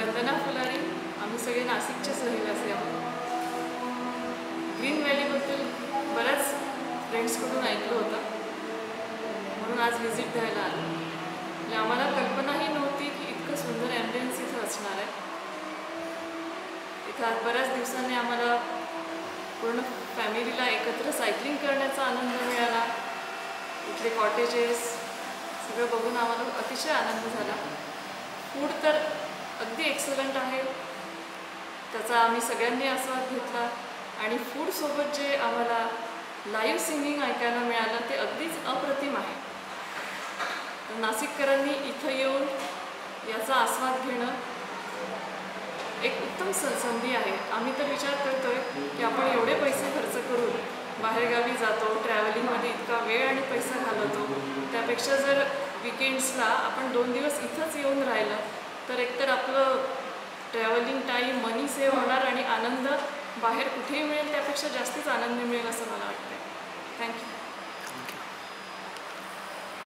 वंदना फुलारी. आम्ही सगळे नाशिकचेच रहिवासी आहोत. ग्रीन व्हॅलीबद्दल बऱ्याच फ्रेंड्सकडून ऐकलं होतं, म्हणून आज व्हिजिट द्यायला आलो. म्हणजे आम्हाला कल्पनाही नव्हती की इतकं सुंदर ॲम्बियन्स इथं असणार आहे. इथं आज बऱ्याच दिवसांनी आम्हाला पूर्ण फॅमिलीला एकत्र सायकलिंग करण्याचा आनंद मिळाला. इथले कॉटेजेस सगळं बघून आम्हाला अतिशय आनंद झाला. फूड तर अगदी एक्सलंट आहे, त्याचा आम्ही सगळ्यांनी आस्वाद घेतला. आणि फूडसोबत जे आम्हाला लाईव्ह सिंगिंग ऐकायला मिळालं ते अगदीच अप्रतिम आहे. तर नाशिककरांनी इथं येऊन याचा आस्वाद घेणं एक उत्तम संधी आहे. आम्ही तर विचार करतोय की आपण एवढे पैसे खर्च करून बाहेरगावी जातो, ट्रॅव्हलिंगमध्ये इतका वेळ आणि पैसा घालवतो, त्यापेक्षा जर विकेंड्सला आपण 2 दिवस इथंच येऊन राहिलं तर एकतर आपलं ट्रॅव्हलिंग टाईम, मनी सेव्ह होणार आणि आनंद बाहेर कुठेही मिळेल त्यापेक्षा जास्तीच आनंद मिळेल असं मला वाटतं.